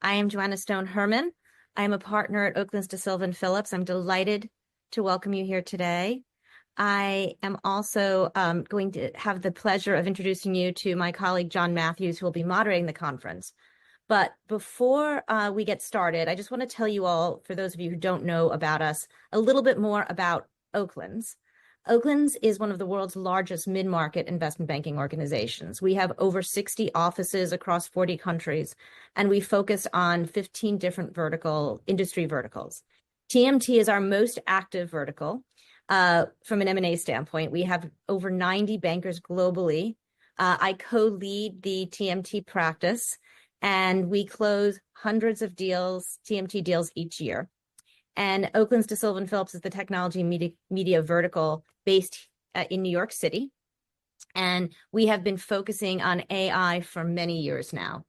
I am Joanna Stone Herman. I am a partner at Oaklins de Silva and Phillips. I'm delighted to welcome you here today. I am also going to have the pleasure of introducing you to my colleague, John Matthews, who will be moderating the conference. But before we get started, I just want to tell you all, for those of you who don't know about us, a little bit more about Oaklins. Oaklins is one of the world's largest mid-market investment banking organizations. We have over 60 offices across 40 countries, and we focus on 15 different industry verticals. TMT is our most active vertical from an M&A standpoint. We have over 90 bankers globally. I co-lead the TMT practice, and we close hundreds of deals, TMT deals each year. And Oaklins de Silva and Phillips is the technology media vertical based in New York City. And we have been focusing on AI for many years now.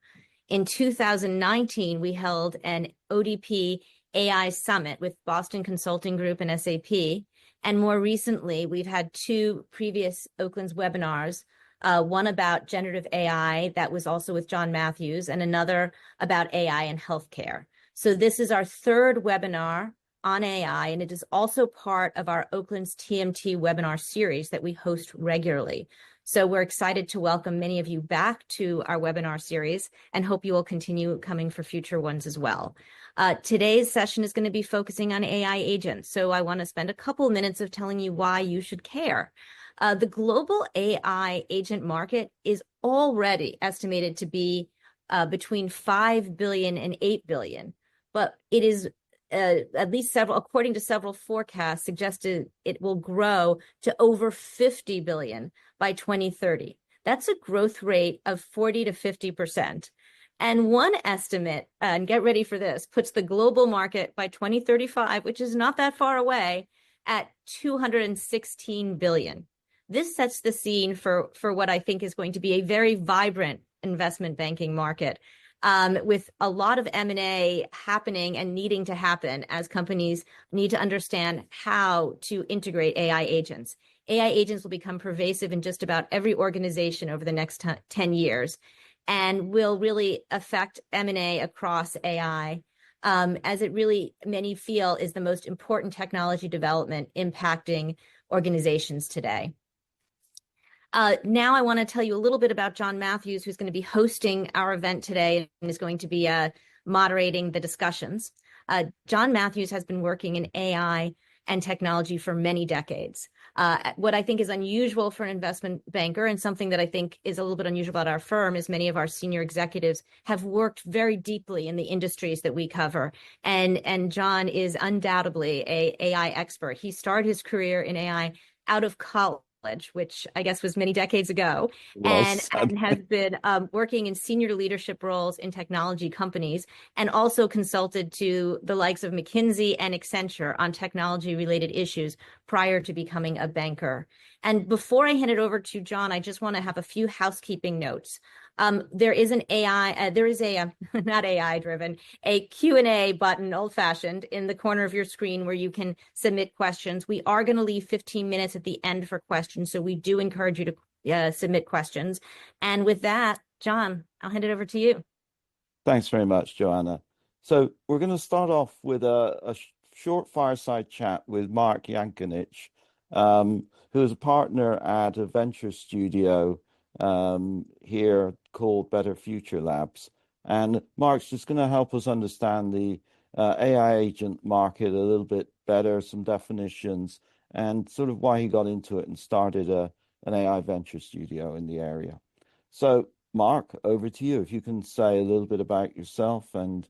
In 2019, we held an ODP AI Summit with Boston Consulting Group and SAP. And more recently, we've had two previous Oaklins webinars, one about generative AI that was also with John Matthews, and another about AI in healthcare. So this is our third webinar on AI, and it is also part of our Oaklins TMT webinar series that we host regularly. So we're excited to welcome many of you back to our webinar series and hope you will continue coming for future ones as well. Today's session is going to be focusing on AI agents. So I want to spend a couple minutes of telling you why you should care. The global AI agent market is already estimated to be between 5 billion and 8 billion, but it is at least according to several forecasts, suggested it will grow to over 50 billion by 2030. That's a growth rate of 40 to 50%. And one estimate, and get ready for this, puts the global market by 2035, which is not that far away, at 216 billion. This sets the scene for what I think is going to be a very vibrant investment banking market, with a lot of M&A happening and needing to happen as companies need to understand how to integrate AI agents. AI agents will become pervasive in just about every organization over the next 10 years and will really affect M&A across AI, as it really, many feel, is the most important technology development impacting organizations today. Now I want to tell you a little bit about John Matthews, who's going to be hosting our event today and is going to be moderating the discussions. John Matthews has been working in AI and technology for many decades. What I think is unusual for an investment banker, and something that I think is a little bit unusual about our firm, is many of our senior executives have worked very deeply in the industries that we cover. And John is undoubtedly an AI expert. He started his career in AI out of college, which I guess was many decades ago, and has been working in senior leadership roles in technology companies, and also consulted to the likes of McKinsey and Accenture on technology-related issues prior to becoming a banker. And before I hand it over to John, I just want to have a few housekeeping notes. There is an not AI driven, a Q&A button, old fashioned, in the corner of your screen where you can submit questions. We are going to leave 15 minutes at the end for questions, so we do encourage you to submit questions. And with that, John, I'll hand it over to you. Thanks very much, Joanna. So we're going to start off with a short fireside chat with Mark Yackanich, who is a partner at a venture studio here called Better Future Labs. And Mark's just going to help us understand the AI agent market a little bit better, some definitions, and sort of why he got into it and started an AI venture studio in the area. So Mark, over to you. If you can say a little bit about yourself and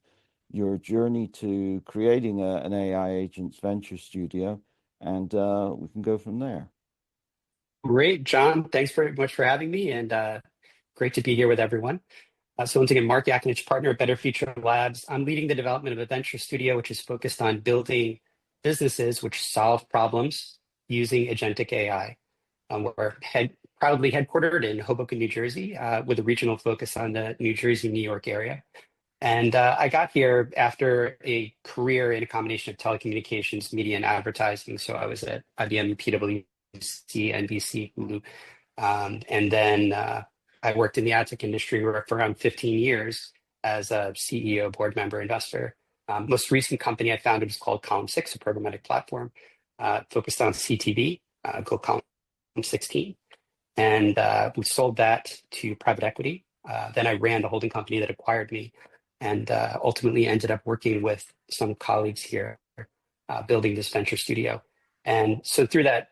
your journey to creating an AI agents venture studio, and we can go from there. Great, John. Thanks very much for having me, and great to be here with everyone. So once again, Mark Yackanich, partner at Better Future Labs. I'm leading the development of a venture studio, which is focused on building businesses which solve problems using agentic AI. We're proudly headquartered in Hoboken, New Jersey, with a regional focus on the New Jersey, New York area. And I got here after a career in a combination of telecommunications, media, and advertising. So I was at IBM, PwC, NBC, Hulu. And then I worked in the ad tech industry for around 15 years. as a CEO, board member, investor. Most recent company I founded was called Column 6, a programmatic platform focused on CTV, called Column 16. And we sold that to private equity. Then I ran the holding company that acquired me, and ultimately ended up working with some colleagues here, building this venture studio. And so through that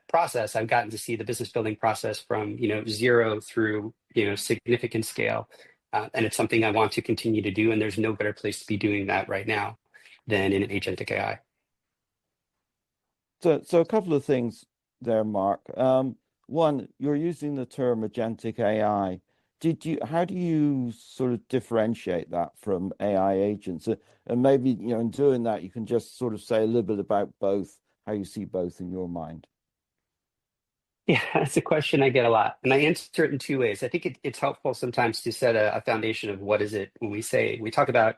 process, I've gotten to see the business building process from zero through significant scale, and it's something I want to continue to do. And there's no better place to be doing that right now than in agentic AI. So a couple of things there, Mark. One, you're using the term agentic AI. How do you sort of differentiate that from AI agents? And maybe, in doing that, you can just sort of say a little bit about both, how you see both in your mind. Yeah, that's a question I get a lot. And I answer it in two ways. I think it's helpful sometimes to set a foundation of what is it when we talk about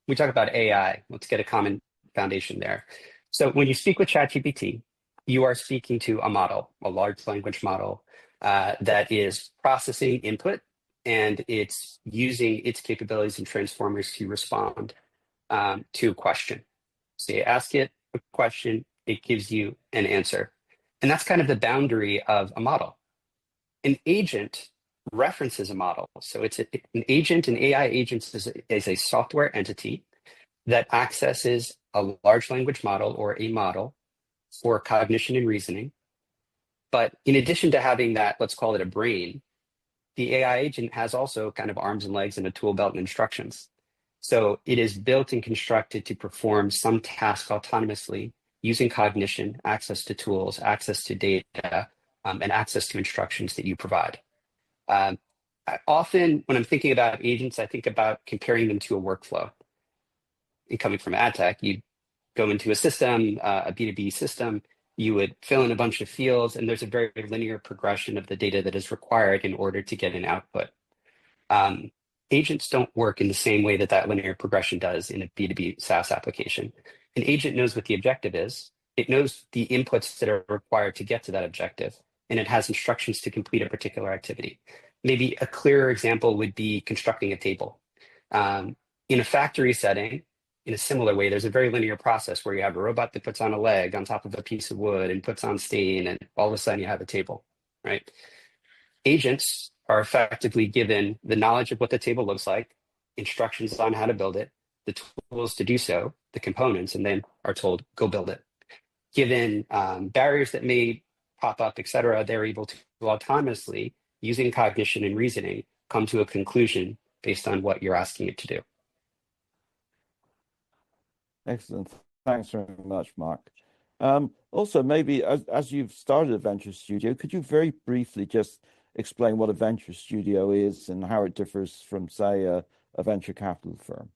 AI. Let's get a common foundation there. So when you speak with ChatGPT, you are speaking to a model, a large language model that is processing input, and it's using its capabilities and transformers to respond to a question. So you ask it a question, it gives you an answer. And that's kind of the boundary of a model. An agent references a model. So it's an agent, an AI agent is a software entity that accesses a large language model or a model for cognition and reasoning. But in addition to having that, let's call it a brain, the AI agent has also kind of arms and legs and a tool belt and instructions. So it is built and constructed to perform some task autonomously using cognition, access to tools, access to data, and access to instructions that you provide. Often, when I'm thinking about agents, I think about comparing them to a workflow. And coming from ad tech, you go into a system, a B2B system, you would fill in a bunch of fields, and there's a very linear progression of the data that is required in order to get an output. Agents don't work in the same way that linear progression does in a B2B SaaS application. An agent knows what the objective is. It knows the inputs that are required to get to that objective, and it has instructions to complete a particular activity. Maybe a clearer example would be constructing a table. In a factory setting, in a similar way, there's a very linear process where you have a robot that puts on a leg on top of a piece of wood and puts on stain, and all of a sudden you have a table, right? Agents are effectively given the knowledge of what the table looks like, instructions on how to build it, the tools to do so, the components, and then are told, go build it. Given barriers that may pop up, et cetera, they're able to autonomously, using cognition and reasoning, come to a conclusion based on what you're asking it to do. Excellent. Thanks very much, Mark. Also, maybe as you've started a venture studio, could you very briefly just explain what a venture studio is and how it differs from, say, a venture capital firm?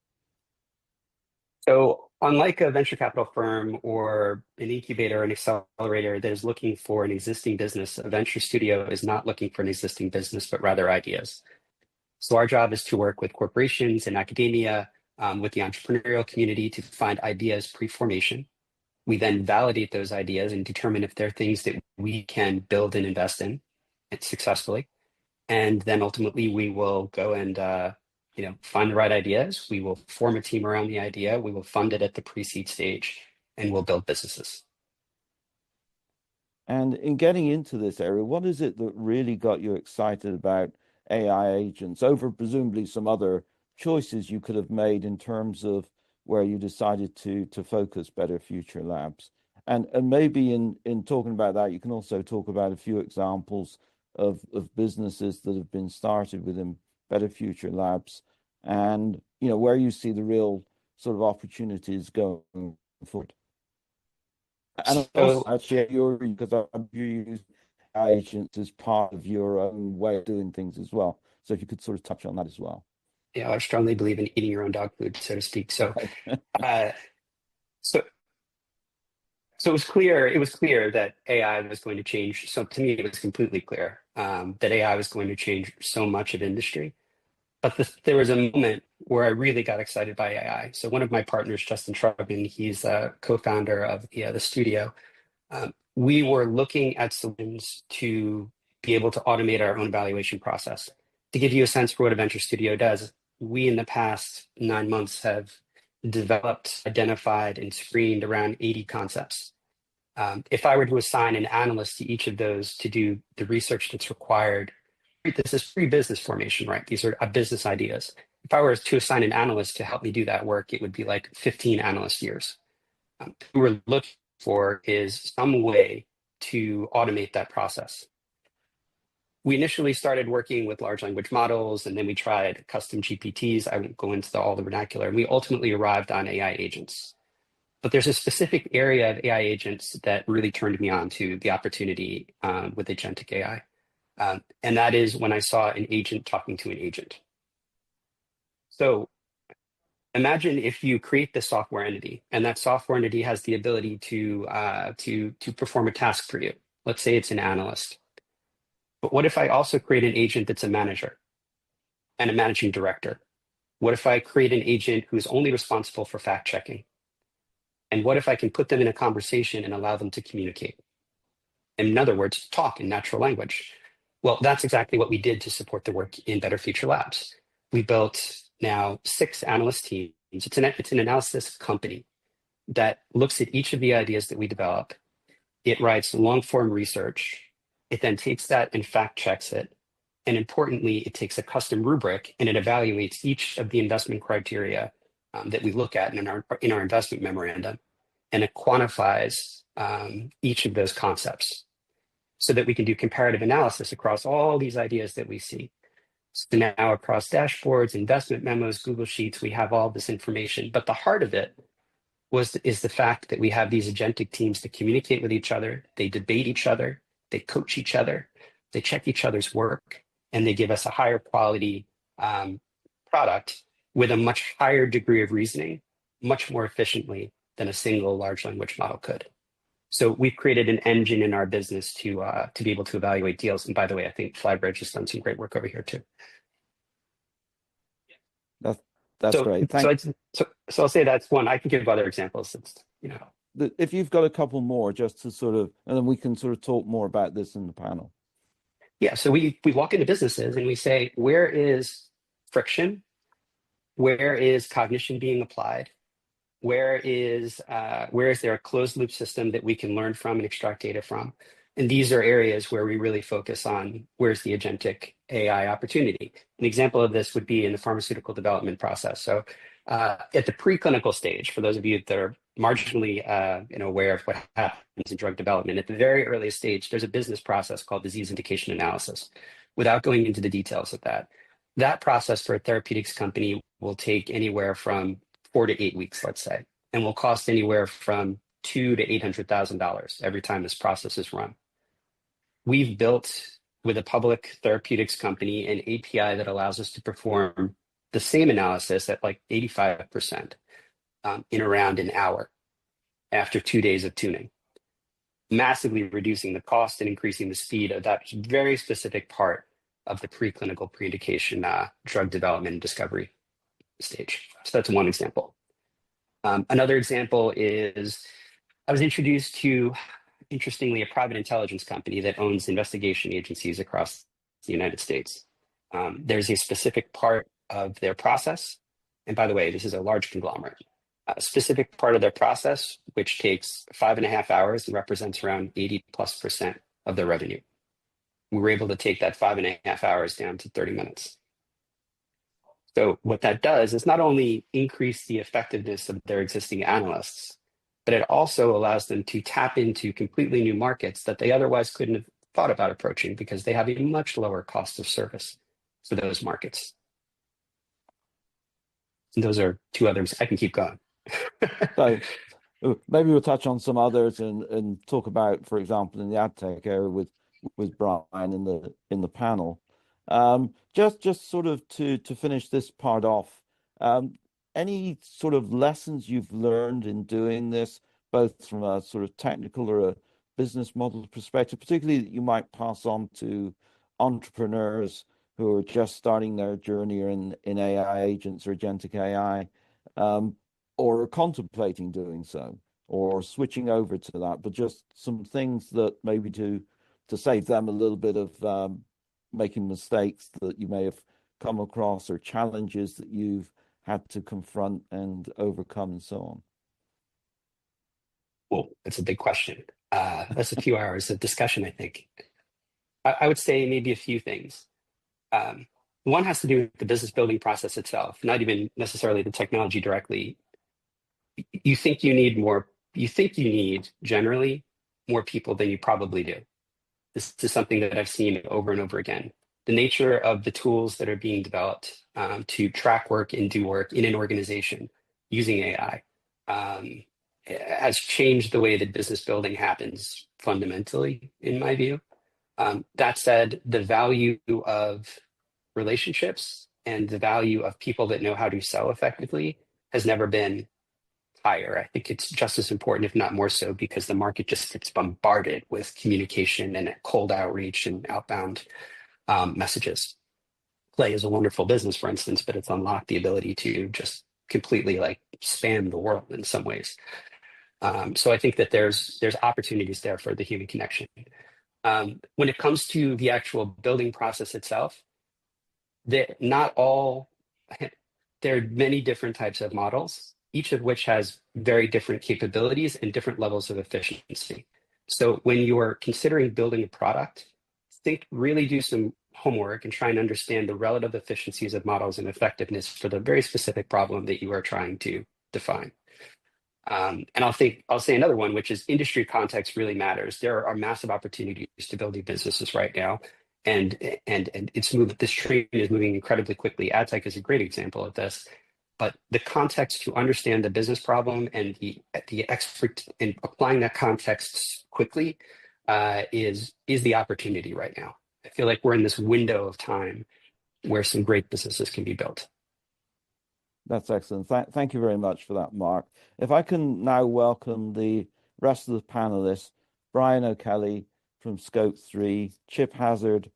So unlike a venture capital firm or an incubator or an accelerator that is looking for an existing business, a venture studio is not looking for an existing business, but rather ideas. So our job is to work with corporations and academia, with the entrepreneurial community to find ideas pre-formation. We then validate those ideas and determine if they're things that we can build and invest in successfully. And then ultimately we will go and find the right ideas. We will form a team around the idea. We will fund it at the pre-seed stage, and we'll build businesses. And in getting into this area, what is it that really got you excited about AI agents over presumably some other choices you could have made in terms of where you decided to focus Better Future Labs? And maybe in talking about that, you can also talk about a few examples of businesses that have been started within Better Future Labs, and where you see the real sort of opportunities going forward. And also, actually, because you use agents as part of your own way of doing things as well. So if you could sort of touch on that as well. Yeah, I strongly believe in eating your own dog food, so to speak. So, so it was clear that AI was going to change. So to me, it was completely clear that AI was going to change so much of industry. But there was a moment where I really got excited by AI. So one of my partners, Justin Trubin, he's a co-founder of the studio. We were looking at solutions to be able to automate our own evaluation process. To give you a sense for what a venture studio does, we in the past 9 months have developed, identified, and screened around 80 concepts. If I were to assign an analyst to each of those to do the research that's required, this is pre-business formation, right? These are business ideas. If I were to assign an analyst to help me do that work, it would be like 15 analyst years. What we're looking for is some way to automate that process. We initially started working with large language models, and then we tried custom GPTs. I won't go into all the vernacular. And we ultimately arrived on AI agents. But there's a specific area of AI agents that really turned me on to the opportunity with agentic AI. And that is when I saw an agent talking to an agent. So imagine if you create this software entity, and that software entity has the ability to perform a task for you. Let's say it's an analyst. But what if I also create an agent that's a manager and a managing director? What if I create an agent who's only responsible for fact checking? And what if I can put them in a conversation and allow them to communicate? In other words, talk in natural language. Well, that's exactly what we did to support the work in Better Future Labs. We built now 6 analyst teams. It's an analysis company that looks at each of the ideas that we develop. It writes long form research. It then takes that and fact checks it. And importantly, it takes a custom rubric and it evaluates each of the investment criteria that we look at in our investment memorandum. And it quantifies each of those concepts so that we can do comparative analysis across all these ideas that we see. So now across dashboards, investment memos, Google Sheets, we have all this information. But the heart of it is the fact that we have these agentic teams that communicate with each other, they debate each other, they coach each other, they check each other's work, and they give us a higher quality product with a much higher degree of reasoning, much more efficiently than a single large language model could. So we've created an engine in our business to be able to evaluate deals. And by the way, I think Flybridge has done some great work over here too. That's great. So I'll say that's one. I can give other examples. If you've got a couple more, just to sort of, and then we can sort of talk more about this in the panel. Yeah. So we walk into businesses and we say, where is friction? Where is cognition being applied? Where is there a closed loop system that we can learn from and extract data from? And these are areas where we really focus on where's the agentic AI opportunity. An example of this would be in the pharmaceutical development process. So at the preclinical stage, for those of you that are marginally aware of what happens in drug development, at the very earliest stage, there's a business process called disease indication analysis. Without going into the details of that process for a therapeutics company will take anywhere from 4 to 8 weeks, let's say, and will cost anywhere from $200,000 to $800,000 every time this process is run. We've built with a public therapeutics company an API that allows us to perform the same analysis at like 85% in around an hour after 2 days of tuning, massively reducing the cost and increasing the speed of that very specific part of the preclinical pre-indication drug development and discovery stage. So that's one example. Another example is I was introduced to, interestingly, a private intelligence company that owns investigation agencies across the United States. There's a specific part of their process, and by the way, this is a large conglomerate, a specific part of their process, which takes 5.5 hours and represents around 80+% of their revenue. We were able to take that 5.5 hours down to 30 minutes. So what that does is not only increase the effectiveness of their existing analysts, but it also allows them to tap into completely new markets that they otherwise couldn't have thought about approaching because they have a much lower cost of service for those markets. And those are 2 others. I can keep going. So maybe we'll touch on some others and talk about, for example, in the ad tech area with Brian in the panel. Just sort of to finish this part off, any sort of lessons you've learned in doing this, both from a sort of technical or a business model perspective, particularly that you might pass on to entrepreneurs who are just starting their journey in AI agents or agentic AI, or are contemplating doing so, or switching over to that, but just some things that maybe to save them a little bit of making mistakes that you may have come across, or challenges that you've had to confront and overcome, and so on? Well, that's a big question. That's a few hours of discussion, I think. I would say maybe a few things. One has to do with the business building process itself, not even necessarily the technology directly. You think you need more, you think you need generally more people than you probably do. This is something that I've seen over and over again. The nature of the tools that are being developed to track work and do work in an organization using AI has changed the way that business building happens fundamentally, in my view. That said, the value of relationships and the value of people that know how to sell effectively has never been higher. I think it's just as important, if not more so, because the market just gets bombarded with communication and cold outreach and outbound messages. Play is a wonderful business, for instance, but it's unlocked the ability to just completely like spam the world in some ways. So I think that there's opportunities there for the human connection. When it comes to the actual building process itself, not all, there are many different types of models, each of which has very different capabilities and different levels of efficiency. So when you're considering building a product, really do some homework and try and understand the relative efficiencies of models and effectiveness for the very specific problem that you are trying to define. And I'll say another one, which is industry context really matters. There are massive opportunities to build new businesses right now. And it's moved, this train is moving incredibly quickly. Ad tech is a great example of this. But the context to understand the business problem and the expert in applying that context quickly is the opportunity right now. I feel like we're in this window of time where some great businesses can be built. That's excellent. Thank you very much for that, Mark. If I can now welcome the rest of the panelists: Brian O'Kelly from Scope 3, Chip Hazard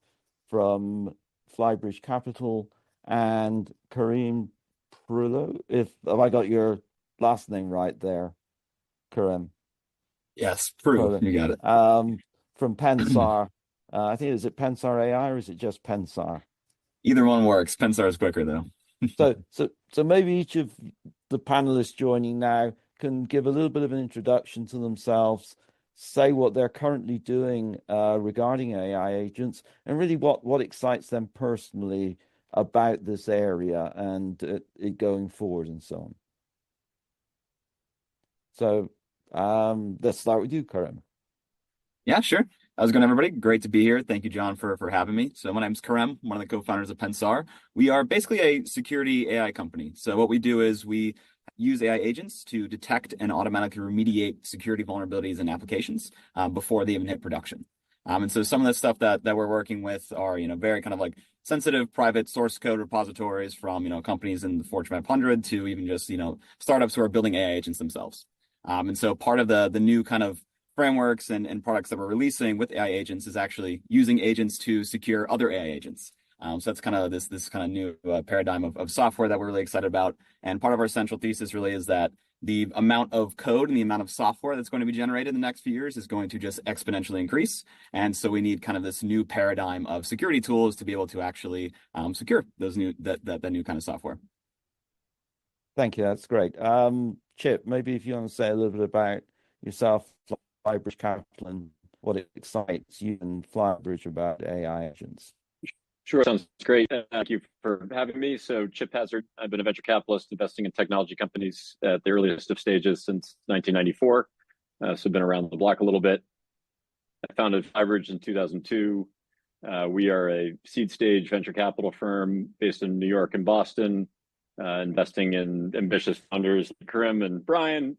from Flybridge Capital, and Kerem Proulx, if I got your last name right there, Kerem. Yes, Proulx, you got it. From Pensar. I think, is it Pensar AI or is it just Pensar? Either one works. Pensar is quicker though. So maybe each of the panelists joining now can give a little bit of an introduction to themselves, say what they're currently doing regarding AI agents, and really what excites them personally about this area and it going forward and so on. So let's start with you, Kerem. Yeah, sure. How's it going, everybody? Great to be here. Thank you, John, for having me. So my name's Kerem, one of the co-founders of Pensar. We are basically a security AI company. So what we do is we use AI agents to detect and automatically remediate security vulnerabilities in applications before they even hit production. And so some of the stuff that we're working with are, very kind of like sensitive private source code repositories from, companies in the Fortune 500 to even just, startups who are building AI agents themselves. And so part of the new kind of frameworks and products that we're releasing with AI agents is actually using agents to secure other AI agents. So that's kind of this kind of new paradigm of software that we're really excited about. And part of our central thesis really is that the amount of code and the amount of software that's going to be generated in the next few years is going to just exponentially increase. And so we need kind of this new paradigm of security tools to be able to actually secure those that new kind of software. Thank you. That's great. Chip, maybe if you want to say a little bit about yourself, Flybridge Capital, and what excites you and Flybridge about AI agents. Sure, sounds great. Thank you for having me. So Chip Hazard, I've been a venture capitalist investing in technology companies at the earliest of stages since 1994. So been around the block a little bit. I founded Flybridge in 2002. We are a seed stage venture capital firm based in New York and Boston, investing in ambitious founders, Kerem and Brian,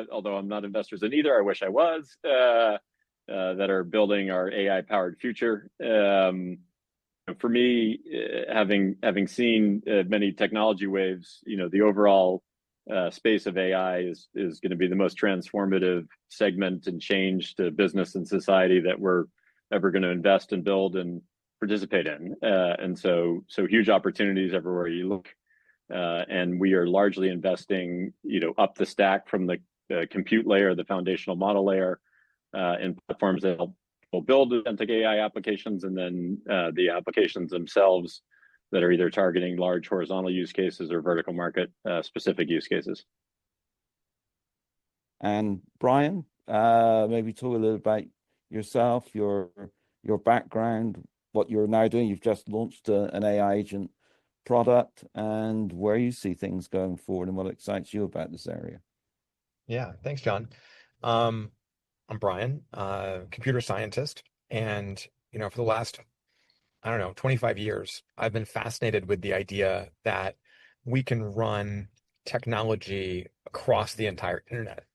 although I'm not investors in either, I wish I was, that are building our AI-powered future. For me, having seen many technology waves, the overall space of AI is going to be the most transformative segment and change to business and society that we're ever going to invest and build and participate in. And so huge opportunities everywhere you look. And we are largely investing, up the stack from the compute layer, the foundational model layer, in platforms that help build agentic AI applications, and then the applications themselves that are either targeting large horizontal use cases or vertical market specific use cases. And Brian, maybe talk a little about yourself, your background, what you're now doing. You've just launched an AI agent product, and where you see things going forward, and what excites you about this area. Yeah, thanks, John. I'm Brian, computer scientist, and for the last, I don't know, 25 years, I've been fascinated with the idea that we can run technology across the entire internet,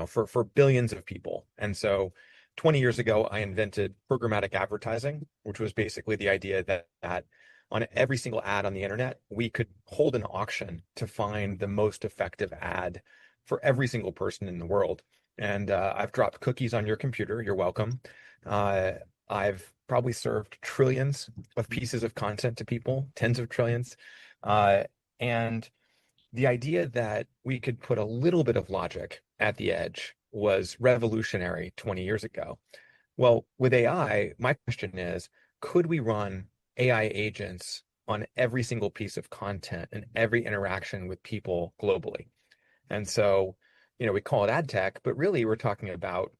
for billions of people. And so 20 years ago, I invented programmatic advertising, which was basically the idea that on every single ad on the internet, we could hold an auction to find the most effective ad for every single person in the world. And I've dropped cookies on your computer. You're welcome. I've probably served trillions of pieces of content to people, tens of trillions. And the idea that we could put a little bit of logic at the edge was revolutionary 20 years ago. Well, with AI, my question is, could we run AI agents on every single piece of content and every interaction with people globally? And so, we call it ad tech, but really we're talking about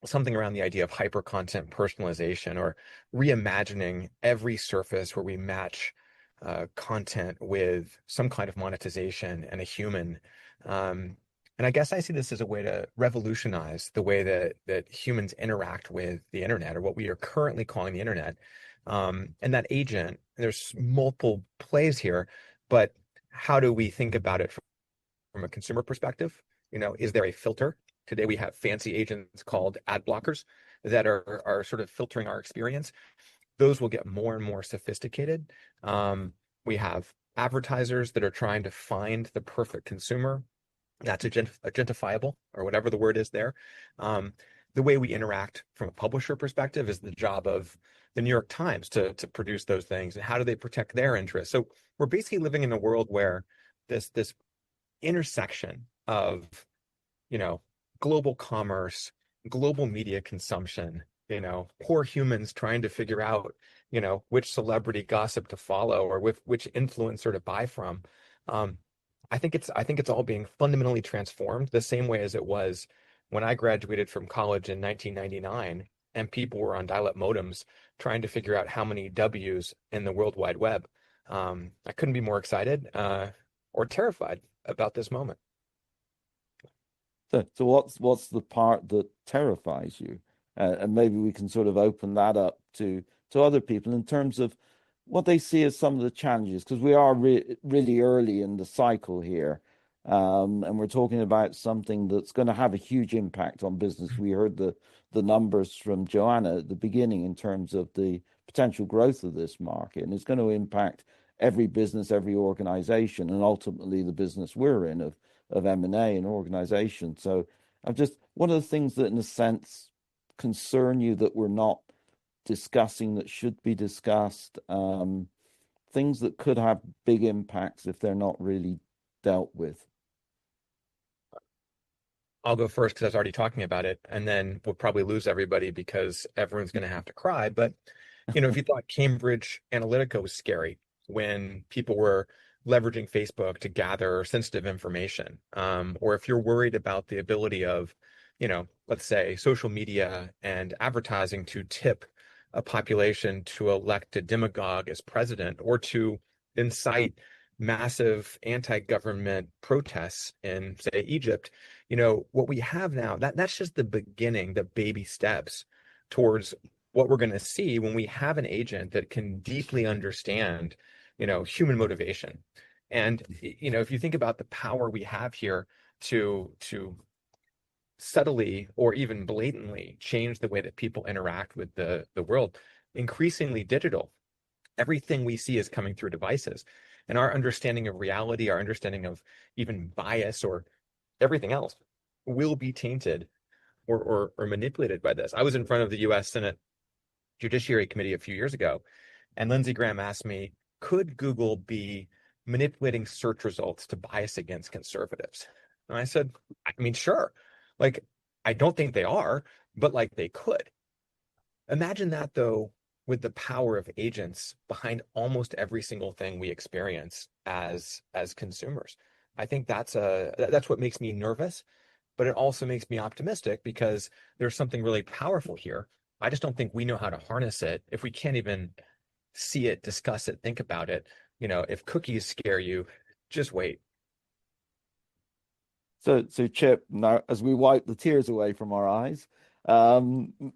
something around the idea of hyper content personalization, or reimagining every surface where we match content with some kind of monetization and a human. And I guess I see this as a way to revolutionize the way that humans interact with the internet, or what we are currently calling the internet. And that agent, there's multiple plays here, but how do we think about it from a consumer perspective? Is there a filter? Today we have fancy agents called ad blockers that are sort of filtering our experience. Those will get more and more sophisticated. We have advertisers that are trying to find the perfect consumer that's agentifiable, or whatever the word is there. The way we interact from a publisher perspective is the job of the New York Times to produce those things, and how do they protect their interests? So we're basically living in a world where this intersection of global commerce, global media consumption, poor humans trying to figure out which celebrity gossip to follow, or which influencer to buy from. I think it's all being fundamentally transformed, the same way as it was when I graduated from college in 1999, and people were on dial-up modems trying to figure out how many W's in the World Wide Web. I couldn't be more excited or terrified about this moment. So what's the part that terrifies you? And maybe we can sort of open that up to other people in terms of what they see as some of the challenges, because we are really early in the cycle here. And we're talking about something that's going to have a huge impact on business. We heard the numbers from Joanna at the beginning in terms of the potential growth of this market, and it's going to impact every business, every organization, and ultimately the business we're in of M&A and organization. So what are the things that in a sense concern you that we're not discussing that should be discussed, things that could have big impacts if they're not really dealt with? I'll go first because I was already talking about it, and then we'll probably lose everybody because everyone's going to have to cry. But, if you thought Cambridge Analytica was scary when people were leveraging Facebook to gather sensitive information, or if you're worried about the ability of, let's say social media and advertising to tip a population to elect a demagogue as president, or to incite massive anti-government protests in, say, Egypt, what we have now, that's just the beginning, the baby steps towards what we're going to see when we have an agent that can deeply understand, human motivation. And, if you think about the power we have here to subtly or even blatantly change the way that people interact with the world, increasingly digital, everything we see is coming through devices. And our understanding of reality, our understanding of even bias or everything else will be tainted or manipulated by this. I was in front of the US Senate Judiciary Committee a few years ago, and Lindsey Graham asked me, could Google be manipulating search results to bias against conservatives? And I said, I mean, sure. Like, I don't think they are, but like they could. Imagine that, though, with the power of agents behind almost every single thing we experience as consumers. I think that's what makes me nervous, but it also makes me optimistic because there's something really powerful here. I just don't think we know how to harness it. If we can't even see it, discuss it, think about it, if cookies scare you, just wait. So Chip, now as we wipe the tears away from our eyes,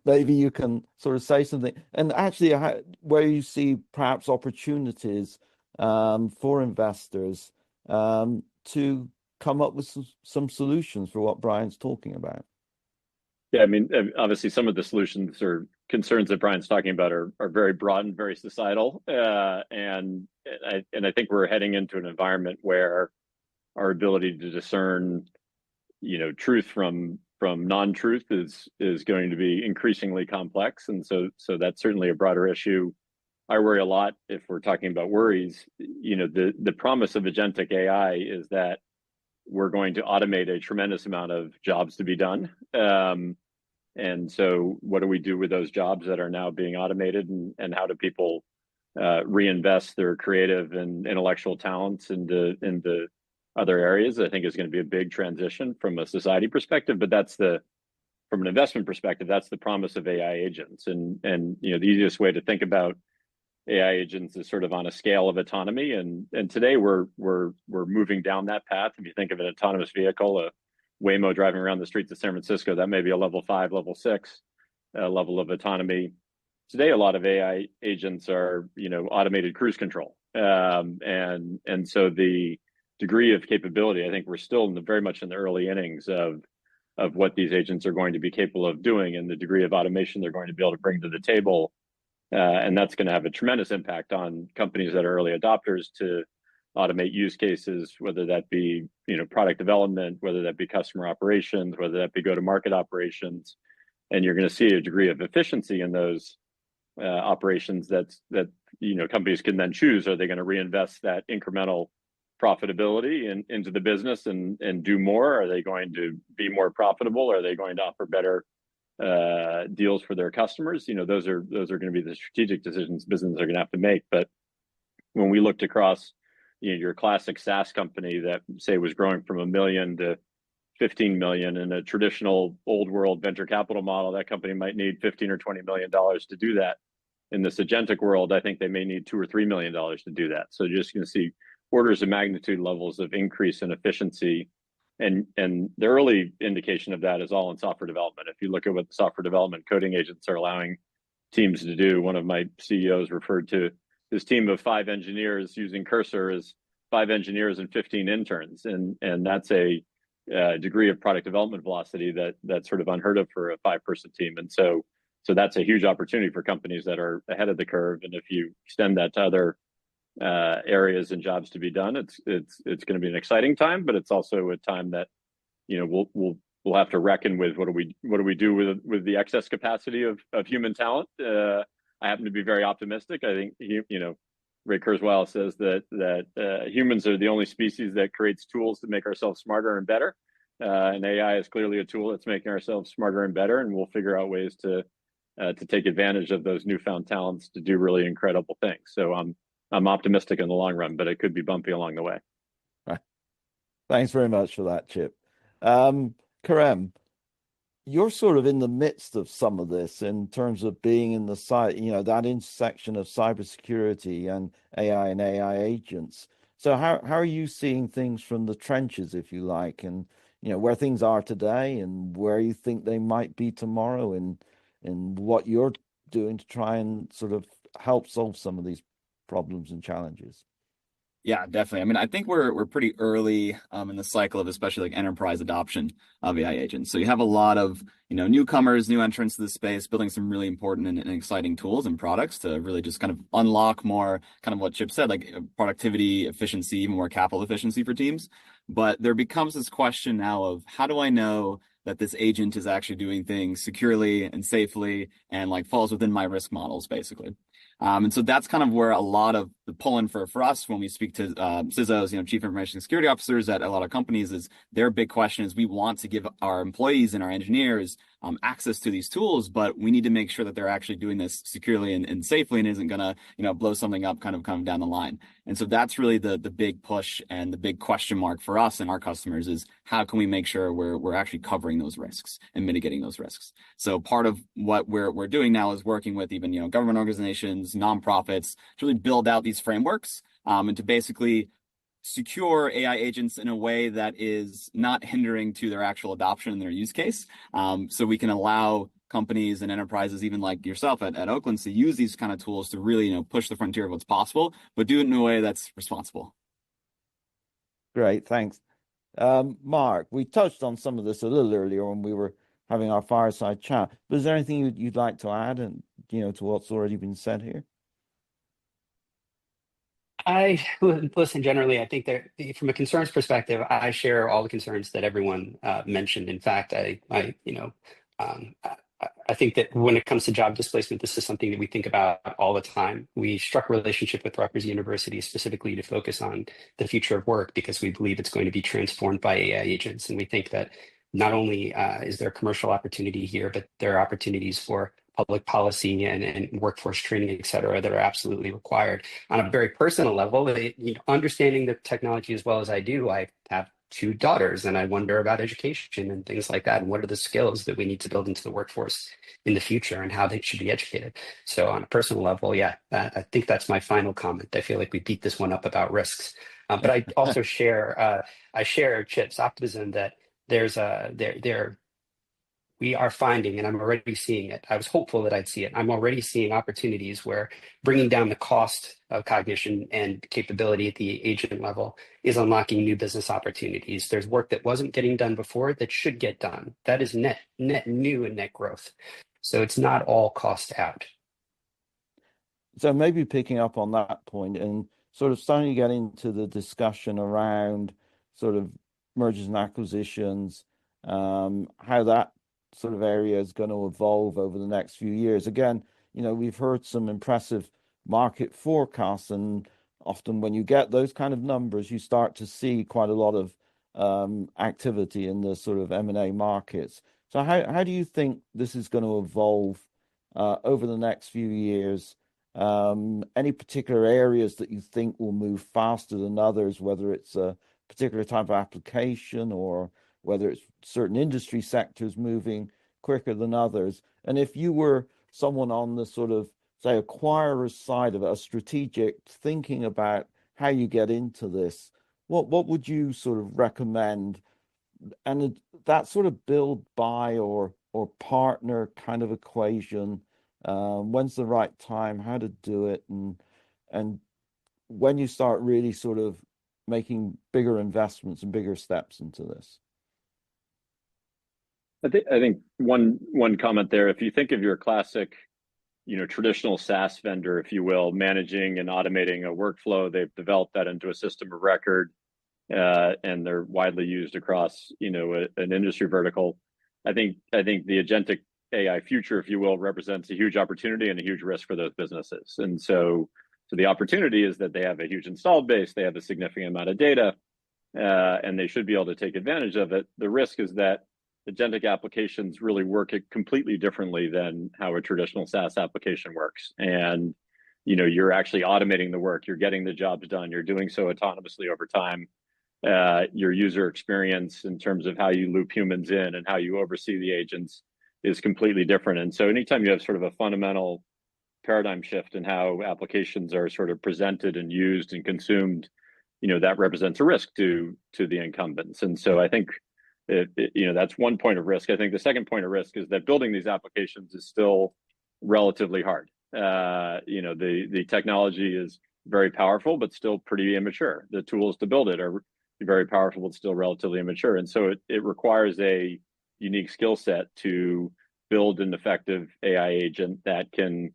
maybe you can sort of say something, and actually where you see perhaps opportunities for investors to come up with some solutions for what Brian's talking about. Yeah, I mean, obviously, some of the solutions or concerns that Brian's talking about are very broad and very societal, and I think we're heading into an environment where our ability to discern, truth from non-truth is going to be increasingly complex, and so that's certainly a broader issue. I worry a lot if we're talking about worries. The promise of agentic AI is that we're going to automate a tremendous amount of jobs to be done. And so what do we do with those jobs that are now being automated, and how do people reinvest their creative and intellectual talents into other areas? I think is going to be a big transition from a society perspective, but from an investment perspective, that's the promise of AI agents. And the easiest way to think about AI agents is sort of on a scale of autonomy, and today we're moving down that path. If you think of an autonomous vehicle, a Waymo driving around the streets of San Francisco, that may be a level 5, level 6 level of autonomy. Today, a lot of AI agents are, automated cruise control, and so the degree of capability, I think we're still very much in the early innings of what these agents are going to be capable of doing, and the degree of automation they're going to be able to bring to the table, and that's going to have a tremendous impact on companies that are early adopters to automate use cases, whether that be product development, whether that be customer operations, whether that be go-to-market operations, and you're going to see a degree of efficiency in those operations that companies can then choose. Are they going to reinvest that incremental profitability into the business and do more? Are they going to be more profitable? Are they going to offer better deals for their customers? Those are going to be the strategic decisions businesses are going to have to make. But when we looked across your classic SaaS company that, say, was growing from $1 million to 15 million in a traditional old world venture capital model, that company might need 15 or 20 million dollars to do that. In this agentic world, I think they may need $2 or $3 million to do that. So you're just going to see orders of magnitude levels of increase in efficiency. And the early indication of that is all in software development. If you look at what the software development coding agents are allowing teams to do, one of my CEOs referred to this team of 5 engineers using Cursor as 5 engineers and 15 interns, and that's a degree of product development velocity that's sort of unheard of for a 5-person team. And so that's a huge opportunity for companies that are ahead of the curve. And if you extend that to other areas and jobs to be done, it's going to be an exciting time, but it's also a time that we'll have to reckon with what do we do with the excess capacity of human talent. I happen to be very optimistic. I think Ray Kurzweil says that humans are the only species that creates tools to make ourselves smarter and better, and AI is clearly a tool that's making ourselves smarter and better, and we'll figure out ways to take advantage of those newfound talents to do really incredible things. So I'm optimistic in the long run, but it could be bumpy along the way. Right. Thanks very much for that, Chip. Kerem, you're sort of in the midst of some of this in terms of being in the that intersection of cybersecurity and AI agents. So how are you seeing things from the trenches, if you like, and where things are today and where you think they might be tomorrow, and what you're doing to try and sort of help solve some of these problems and challenges? Yeah, definitely. I mean, I think we're pretty early in the cycle of especially like enterprise adoption of AI agents. So you have a lot of newcomers, new entrants to the space, building some really important and exciting tools and products to really just kind of unlock more, kind of what Chip said, like productivity, efficiency, even more capital efficiency for teams. But there becomes this question now of how do I know that this agent is actually doing things securely and safely and like falls within my risk models, basically. And so that's kind of where a lot of the pull-in for us when we speak to CISOs, chief information security officers at a lot of companies, is their big question is we want to give our employees and our engineers access to these tools, but we need to make sure that they're actually doing this securely and safely and isn't going to blow something up kind of down the line. And so that's really the big push and the big question mark for us and our customers is how can we make sure we're actually covering those risks and mitigating those risks. So part of what we're doing now is working with even government organizations, nonprofits to really build out these frameworks and to basically secure AI agents in a way that is not hindering to their actual adoption and their use case. So we can allow companies and enterprises, even like yourself at Oaklins, to use these kind of tools to really push the frontier of what's possible, but do it in a way that's responsible. Great, thanks. Mark, we touched on some of this a little earlier when we were having our fireside chat, but is there anything you'd like to add and to what's already been said here? Listen, generally, I think that from a concerns perspective, I share all the concerns that everyone mentioned. In fact, I think that when it comes to job displacement, this is something that we think about all the time. We struck a relationship with Rutgers University specifically to focus on the future of work because we believe it's going to be transformed by AI agents. And we think that not only is there commercial opportunity here, but there are opportunities for public policy and workforce training, et cetera, that are absolutely required. On a very personal level, understanding the technology as well as I do, I have 2 daughters and I wonder about education and things like that. And what are the skills that we need to build into the workforce in the future and how they should be educated? So on a personal level, yeah, I think that's my final comment. I feel like we beat this one up about risks. But I also share Chip's optimism that we are finding, and I'm already seeing it. I was hopeful that I'd see it. I'm already seeing opportunities where bringing down the cost of cognition and capability at the agent level is unlocking new business opportunities. There's work that wasn't getting done before that should get done. That is net new and net growth. So it's not all cost out. So maybe picking up on that point and sort of starting to get into the discussion around sort of mergers and acquisitions, how that sort of area is going to evolve over the next few years. Again, we've heard some impressive market forecasts, and often when you get those kind of numbers, you start to see quite a lot of activity in the sort of M&A markets. So how do you think this is going to evolve over the next few years? Any particular areas that you think will move faster than others, whether it's a particular type of application or whether it's certain industry sectors moving quicker than others? And if you were someone on the sort of, say, acquirer's side of it, a strategic thinking about how you get into this, what would you sort of recommend? And that sort of build, buy, or partner kind of equation, when's the right time, how to do it, and when you start really sort of making bigger investments and bigger steps into this? I think one comment there, if you think of your classic, traditional SaaS vendor, if you will, managing and automating a workflow, they've developed that into a system of record, and they're widely used across, an industry vertical. I think the agentic AI future, if you will, represents a huge opportunity and a huge risk for those businesses. And so the opportunity is that they have a huge installed base, they have a significant amount of data, and they should be able to take advantage of it. The risk is that agentic applications really work completely differently than how a traditional SaaS application works. And, you're actually automating the work, you're getting the jobs done, you're doing so autonomously over time. Your user experience in terms of how you loop humans in and how you oversee the agents is completely different. And so anytime you have sort of a fundamental paradigm shift in how applications are sort of presented and used and consumed, that represents a risk to the incumbents. And so I think that's one point of risk. I think the second point of risk is that building these applications is still relatively hard. The technology is very powerful, but still pretty immature. The tools to build it are very powerful, but still relatively immature. And so it requires a unique skill set to build an effective AI agent that can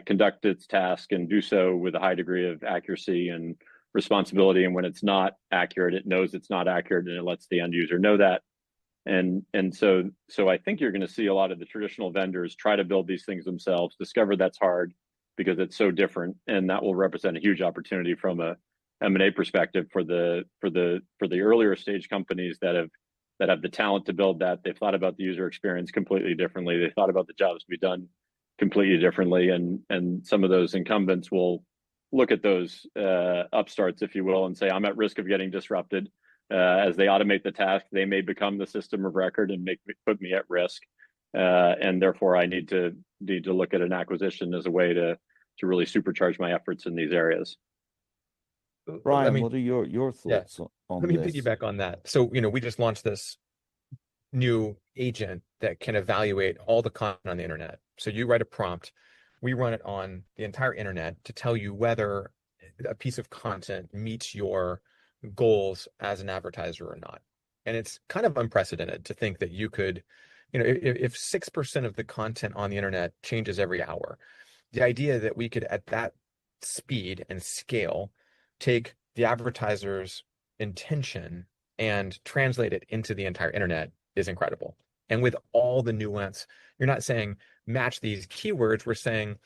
conduct its task and do so with a high degree of accuracy and responsibility. And when it's not accurate, it knows it's not accurate and it lets the end user know that. And so I think you're going to see a lot of the traditional vendors try to build these things themselves, discover that's hard, because it's so different, and that will represent a huge opportunity from a M&A perspective for the earlier stage companies that have the talent to build that. They've thought about the user experience completely differently. They thought about the jobs to be done completely differently, and some of those incumbents will look at those upstarts, if you will, and say, I'm at risk of getting disrupted. As they automate the task, they may become the system of record and put me at risk. And therefore, I need to look at an acquisition as a way to really supercharge my efforts in these areas. Brian, what are your thoughts on let me this? piggyback on that. So, we just launched this new agent that can evaluate all the content on the internet. So you write a prompt, we run it on the entire internet to tell you whether a piece of content meets your goals as an advertiser or not. And it's kind of unprecedented to think that you could, if 6% of the content on the internet changes every hour, the idea that we could, at that speed and scale, take the advertiser's intention and translate it into the entire internet is incredible. And with all the nuance, you're not saying match these keywords. We're saying,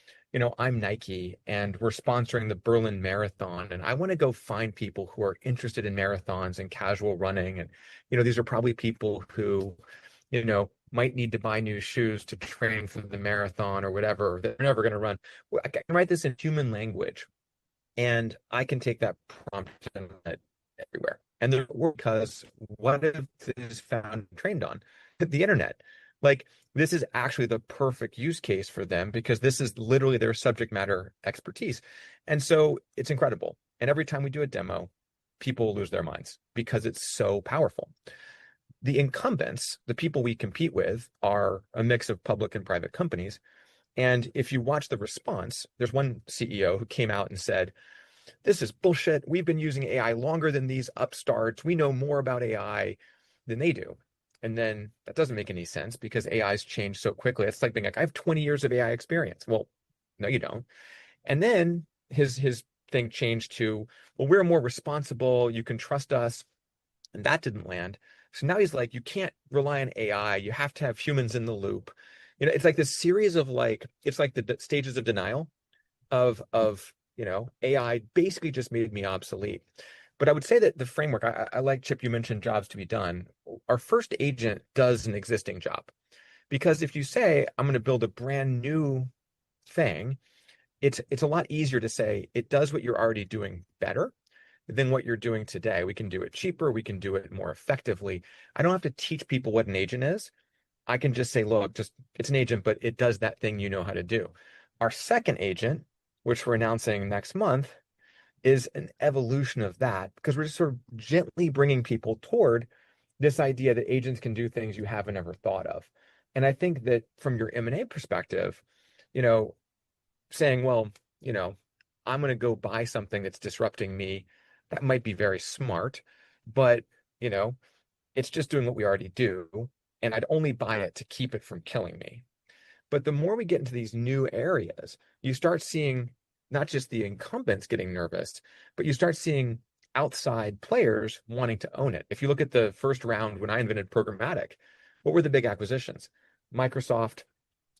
I'm Nike and we're sponsoring the Berlin Marathon, and I want to go find people who are interested in marathons and casual running. And, these are probably people who, might need to buy new shoes to train for the marathon or whatever. They're never going to run. Well, I can write this in human language, and I can take that prompt and everywhere. And because what if this is found and trained on the internet? Like, this is actually the perfect use case for them because this is literally their subject matter expertise. And so it's incredible. And every time we do a demo, people lose their minds because it's so powerful. The incumbents, the people we compete with, are a mix of public and private companies. And if you watch the response, there's one CEO who came out and said, this is bullshit. We've been using AI longer than these upstarts. We know more about AI than they do. And then that doesn't make any sense because AI's changed so quickly. It's like being like, I have 20 years of AI experience. Well, no, you don't. And then his thing changed to, well, we're more responsible. You can trust us. And that didn't land. So now he's like, you can't rely on AI. You have to have humans in the loop. It's like this series of it's like the stages of denial of AI basically just made me obsolete. But I would say that the framework, I like, Chip, you mentioned jobs to be done. Our first agent does an existing job. Because if you say, I'm going to build a brand new thing, it's a lot easier to say it does what you're already doing better than what you're doing today. We can do it cheaper. We can do it more effectively. I don't have to teach people what an agent is. I can just say, look, it's an agent, but it does that thing you know how to do. Our second agent, which we're announcing next month, is an evolution of that because we're just sort of gently bringing people toward this idea that agents can do things you haven't ever thought of. And I think that from your M&A perspective, saying, well, I'm going to go buy something that's disrupting me, that might be very smart, but, it's just doing what we already do. And I'd only buy it to keep it from killing me. But the more we get into these new areas, you start seeing not just the incumbents getting nervous, but you start seeing outside players wanting to own it. If you look at the first round when I invented programmatic, what were the big acquisitions? Microsoft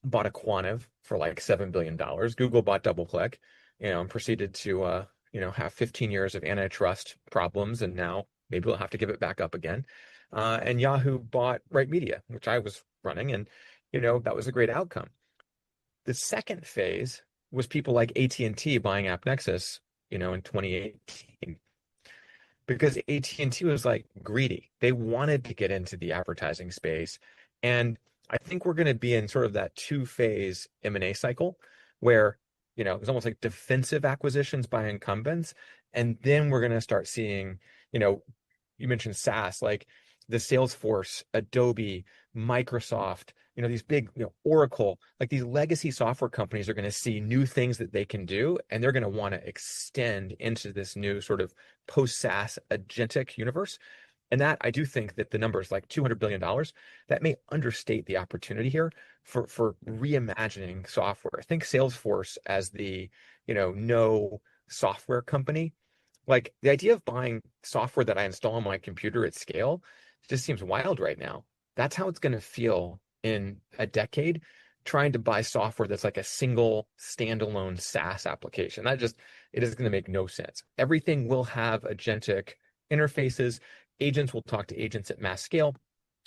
bought a Quantive for like $7 billion. Google bought DoubleClick, and proceeded to have 15 years of antitrust problems, and now maybe we'll have to give it back up again. And Yahoo bought Right Media, which I was running, and that was a great outcome. The second phase was people like AT&T buying AppNexus, in 2018, because AT&T was like greedy. They wanted to get into the advertising space, and I think we're going to be in sort of that two-phase M&A cycle where it's almost like defensive acquisitions by incumbents, and then we're going to start seeing, you mentioned SaaS, like the Salesforce, Adobe, Microsoft, these big, Oracle, like these legacy software companies are going to see new things that they can do, and they're going to want to extend into this new sort of post-SaaS agentic universe. And that, I do think that the number is like $200 billion. That may understate the opportunity here for reimagining software. Think Salesforce as the, no software company. Like the idea of buying software that I install on my computer at scale just seems wild right now. That's how it's going to feel in a decade. trying to buy software that's like a single standalone SaaS application. It is going to make no sense. Everything will have agentic interfaces. Agents will talk to agents at mass scale.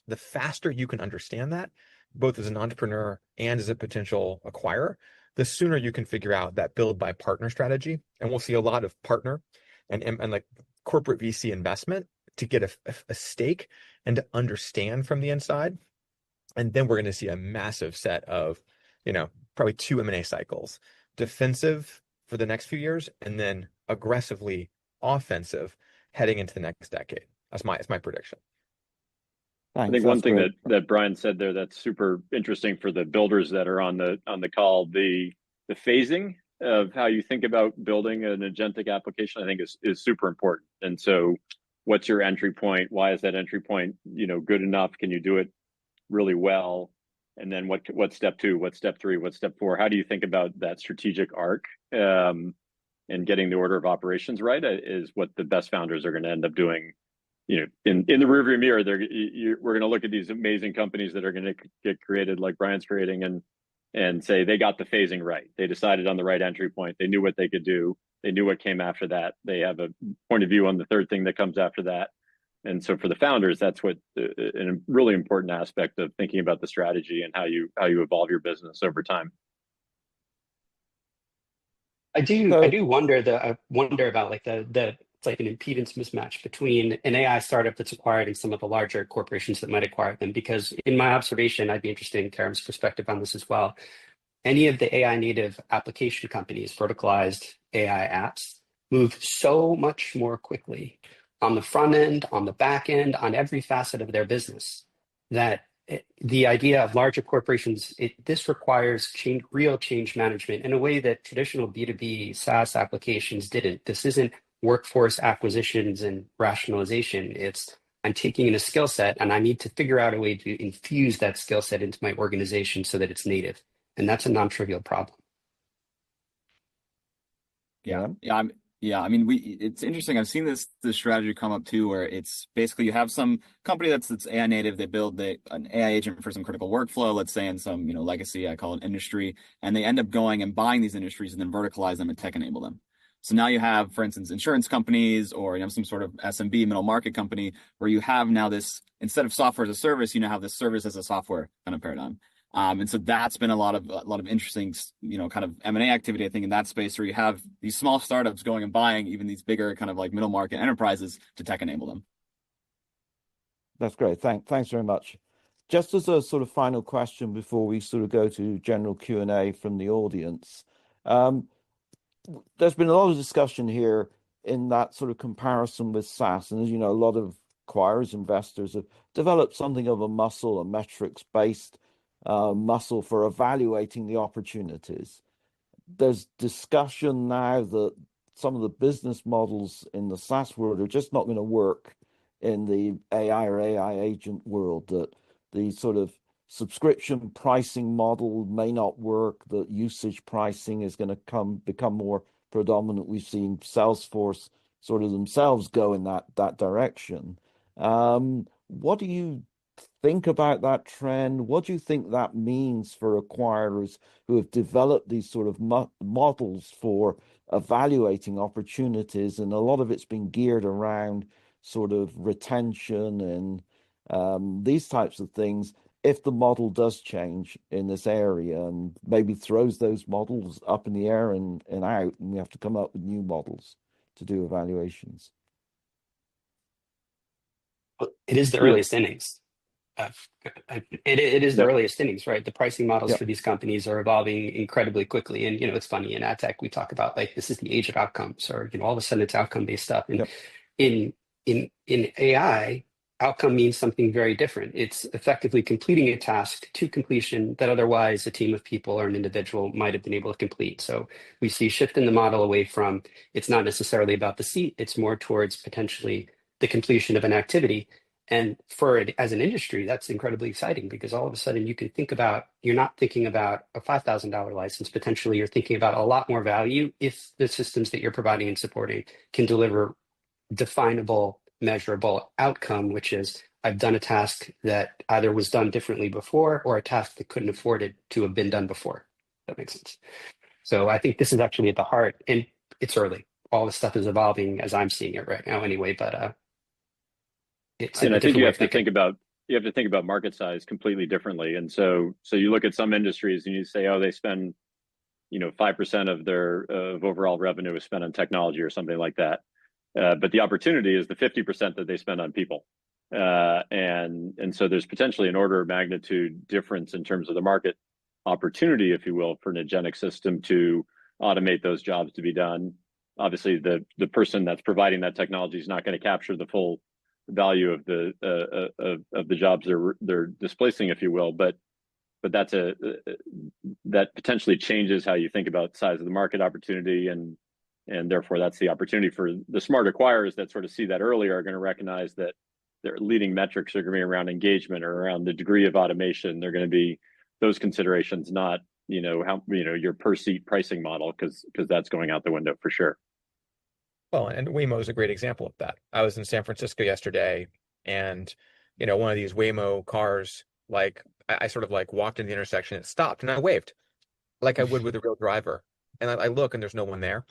The faster you can understand that, both as an entrepreneur and as a potential acquirer, the sooner you can figure out that build by partner strategy. And we'll see a lot of partner and like corporate VC investment to get a stake and to understand from the inside. And then we're going to see a massive set of, probably 2 M&A cycles, defensive for the next few years, and then aggressively offensive heading into the next decade. That's my prediction. Thanks. I think one thing that Brian said there that's super interesting for the builders that are on the call, the phasing of how you think about building an agentic application, I think is super important. And so what's your entry point? Why is that entry point, good enough? Can you do it really well? And then what's step 2? What's step 3? What's step 4? How do you think about that strategic arc? And getting the order of operations right is what the best founders are going to end up doing. In the rearview mirror, we're going to look at these amazing companies that are going to get created like Brian's creating and say they got the phasing right. They decided on the right entry point. They knew what they could do. They knew what came after that. They have a point of view on the third thing that comes after that. And so for the founders, that's what a really important aspect of thinking about the strategy and how you evolve your business over time. I do wonder about like it's like an impedance mismatch between an AI startup that's acquired and some of the larger corporations that might acquire them. Because in my observation, I'd be interested in Kerem's perspective on this as well. Any of the AI native application companies, verticalized AI apps, move so much more quickly on the front end, on the back end, on every facet of their business, that the idea of larger corporations, this requires real change management in a way that traditional B2B SaaS applications didn't. This isn't workforce acquisitions and rationalization. I'm taking in a skill set and I need to figure out a way to infuse that skill set into my organization so that it's native. And that's a non-trivial problem. Yeah. I mean, it's interesting. I've seen this strategy come up too, where it's basically you have some company that's AI native. They build an AI agent for some critical workflow, let's say in some, legacy, I call it industry, and they end up going and buying these industries and then verticalize them and tech enable them. So now you have, for instance, insurance companies or some sort of SMB middle market company where you have now this, instead of software as a service, you now have this service as a software kind of paradigm. And so that's been a lot of interesting, kind of M&A activity, I think, in that space where you have these small startups going and buying even these bigger kind of like middle market enterprises to tech enable them. That's great. Thanks very much. Just as a sort of final question before we sort of go to general Q&A from the audience, there's been a lot of discussion here in that sort of comparison with SaaS. And as you know, a lot of acquirers, investors have developed something of a muscle, a metrics-based muscle for evaluating the opportunities. There's discussion now that some of the business models in the SaaS world are just not going to work in the AI or AI agent world, that the sort of subscription pricing model may not work, that usage pricing is going to become more predominant. We've seen Salesforce sort of themselves go in that direction. What do you think about that trend? What do you think that means for acquirers who have developed these sort of models for evaluating opportunities? And a lot of it's been geared around sort of retention and these types of things. If the model does change in this area and maybe throws those models up in the air and out, and we have to come up with new models to do evaluations. It is the earliest innings. It is the earliest innings, right? The pricing models for these companies are evolving incredibly quickly. And, it's funny, in ad tech, we talk about like, this is the age of outcomes, or, all of a sudden it's outcome-based stuff. And in AI, outcome means something very different. It's effectively completing a task to completion that otherwise a team of people or an individual might have been able to complete. So we see shift in the model away from, it's not necessarily about the seat, it's more towards potentially the completion of an activity. And as an industry, that's incredibly exciting, because all of a sudden you can you're not thinking about a $5,000 license. Potentially you're thinking about a lot more value if the systems that you're providing and supporting can deliver definable measurable outcome, which is I've done a task that either was done differently before or a task that couldn't afford it to have been done before. That makes sense. So I think this is actually at the heart, and it's early. All this stuff is evolving as I'm seeing it right now anyway, but it's And a I think different you way have of to thinking. think about market size completely differently. And so you look at some industries and you say, oh, they spend 5% of their of overall revenue is spent on technology or something like that. But the opportunity is the 50% that they spend on people. And so there's potentially an order of magnitude difference in terms of the market opportunity, if you will, for an agentic system to automate those jobs to be done. Obviously, the person that's providing that technology is not going to capture the full value of the jobs they're displacing, if you will, but that's that potentially changes how you think about size of the market opportunity, and therefore that's the opportunity for the smart acquirers that sort of see that earlier are going to recognize that their leading metrics are going to be around engagement or around the degree of automation. They're going to be those considerations, not how your per seat pricing model, because that's going out the window for sure. Well, and Waymo is a great example of that. I was in San Francisco yesterday, and one of these Waymo cars, like I sort of like walked in the intersection, it stopped, and I waved like I would with a real driver. And I look, and there's no one there.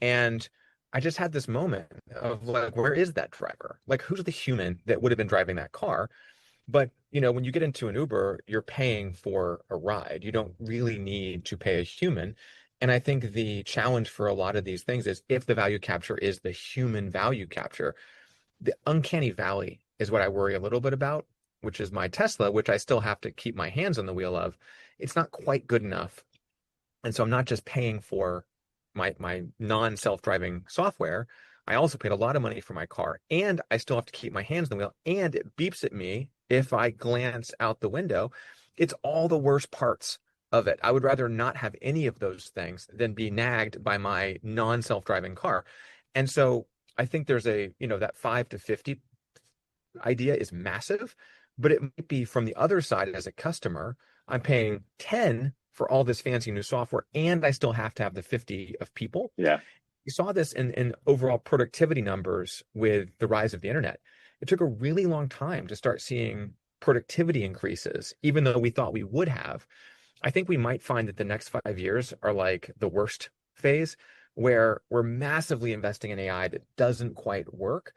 And I just had this moment of like, where is that driver? Like, who's the human that would have been driving that car? But when you get into an Uber, you're paying for a ride. You don't really need to pay a human. And I think the challenge for a lot of these things is if the value capture is the human value capture, the uncanny valley is what I worry a little bit about, which is my Tesla, which I still have to keep my hands on the wheel of. It's not quite good enough. And so I'm not just paying for my non-self-driving software. I also paid a lot of money for my car, and I still have to keep my hands on the wheel, and it beeps at me if I glance out the window. It's all the worst parts of it. I would rather not have any of those things than be nagged by my non-self-driving car. And so I think there's that 5 to 50 idea is massive, but it might be from the other side as a customer, I'm paying 10 for all this fancy new software, and I still have to have the 50 of people. Yeah. You saw this in overall productivity numbers with the rise of the internet. It took a really long time to start seeing productivity increases, even though we thought we would have. I think we might find that the next 5 years are like the worst phase, where we're massively investing in AI that doesn't quite work.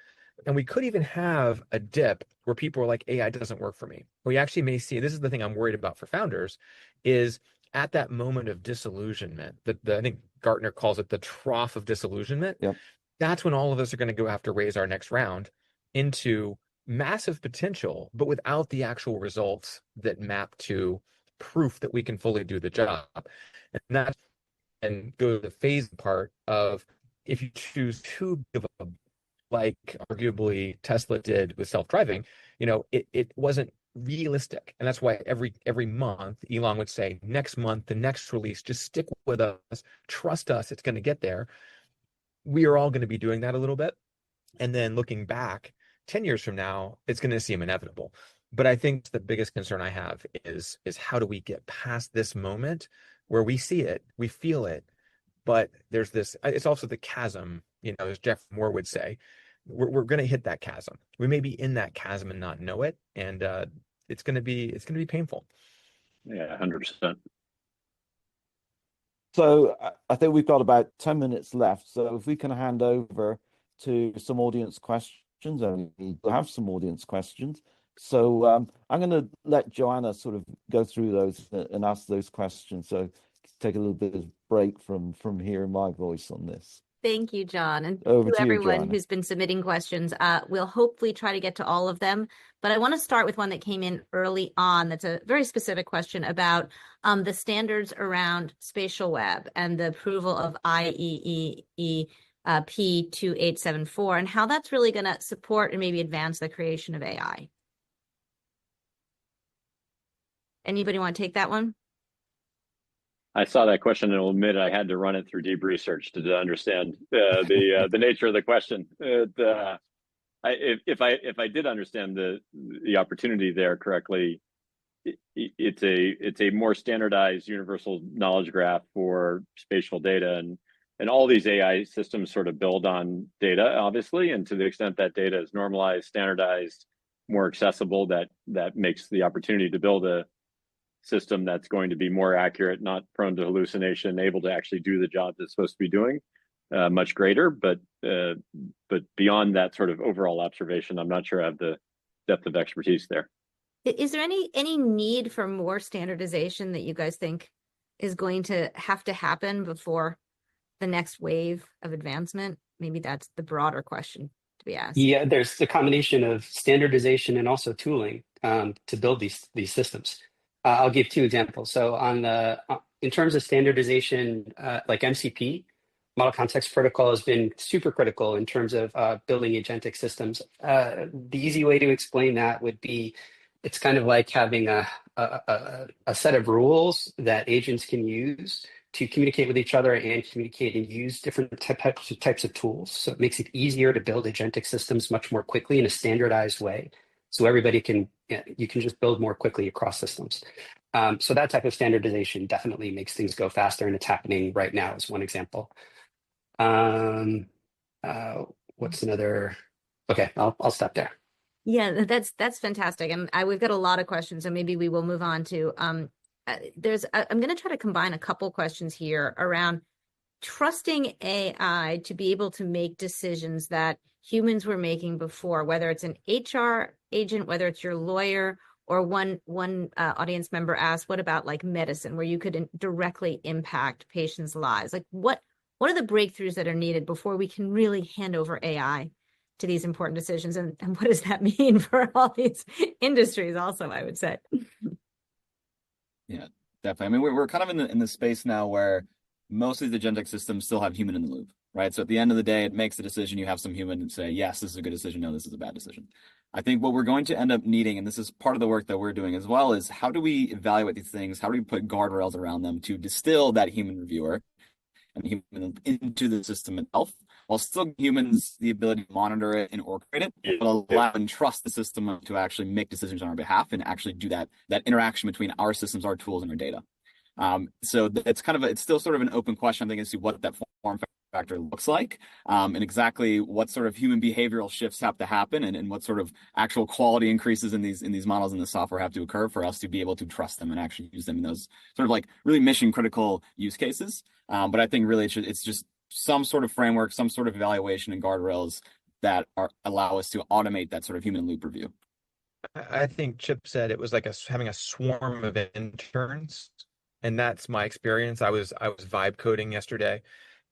And we could even have a dip where people are like, AI doesn't work for me. We actually may see, this is the thing I'm worried about for founders, is at that moment of disillusionment, I think Gartner calls it the trough of disillusionment. Yep. That's when all of us are going to have to raise our next round into massive potential, but without the actual results that map to proof that we can fully do the job. And go to the phase part of, if you choose too big of a, like arguably Tesla did with self-driving, it wasn't realistic. And that's why every month Elon would say, next month, the next release, just stick with us, trust us, it's going to get there. We are all going to be doing that a little bit. And then looking back 10 years from now, it's going to seem inevitable. But I think the biggest concern I have is how do we get past this moment where we see it, we feel it, but there's this, it's also the chasm, as Jeff Moore would say, we're going to hit that chasm. We may be in that chasm and not know it. And it's going to be painful. Yeah, 100%. So I think we've got about 10 minutes left. So if we can hand over to some audience questions, and we have some audience questions. So I'm going to let Joanna sort of go through those and ask those questions. So take a little bit of break from hearing my voice on this. Thank you, John. And Over to to you, everyone Joanna. who's been submitting questions. We'll hopefully try to get to all of them, but I want to start with one that came in early on. That's a very specific question about the standards around spatial web and the approval of IEEE P2874 and how that's really going to support and maybe advance the creation of AI. Anybody want to take that one? I saw that question and will admit I had to run it through deep research to understand the nature of the question. If I did understand the opportunity there correctly, it's a more standardized universal knowledge graph for spatial data, And all these AI systems sort of build on data, obviously, and to the extent that data is normalized, standardized, more accessible, that makes the opportunity to build a system that's going to be more accurate, not prone to hallucination, able to actually do the job it's supposed to be doing, much greater. But beyond that sort of overall observation, I'm not sure I have the depth of expertise there. Is there any need for more standardization that you guys think is going to have to happen before the next wave of advancement? Maybe that's the broader question to be asked. Yeah, there's the combination of standardization and also tooling to build these systems. I'll give two examples. So in terms of standardization, like MCP, Model Context Protocol, has been super critical in terms of building agentic systems. The easy way to explain that would be, it's kind of like having a set of rules that agents can use to communicate with each other and communicate and use different types of tools. So it makes it easier to build agentic systems much more quickly in a standardized way. So everybody you can just build more quickly across systems. So that type of standardization definitely makes things go faster, and it's happening right now as one example. What's another? Okay, I'll stop there. Yeah, that's fantastic. And we've got a lot of questions, so maybe we will move on to I'm going to try to combine a couple questions here around trusting AI to be able to make decisions that humans were making before, whether it's an HR agent, whether it's your lawyer, or one audience member asked, what about like medicine, where you could directly impact patients' lives? Like what are the breakthroughs that are needed before we can really hand over AI to these important decisions? And what does that mean for all these industries also, I would say? Yeah, definitely. I mean, we're kind of in the space now where most of the agentic systems still have human in the loop, right? So at the end of the day, it makes a decision. You have some human and say, yes, this is a good decision. No, this is a bad decision. I think what we're going to end up needing, and this is part of the work that we're doing as well, is how do we evaluate these things? How do we put guardrails around them to distill that human reviewer and human into the system itself, while still giving humans the ability to monitor it and orchestrate it, but allow and trust the system to actually make decisions on our behalf and actually do that interaction between our systems, our tools, and our data. So it's still sort of an open question, I think, as to what that form factor looks like, and exactly what sort of human behavioral shifts have to happen, and what sort of actual quality increases in these models and the software have to occur for us to be able to trust them and actually use them in those sort of like really mission critical use cases. But I think really it's just some sort of framework, some sort of evaluation and guardrails that allow us to automate that sort of human loop review. I think Chip said it was like having a swarm of interns, and that's my experience. I was vibe coding yesterday,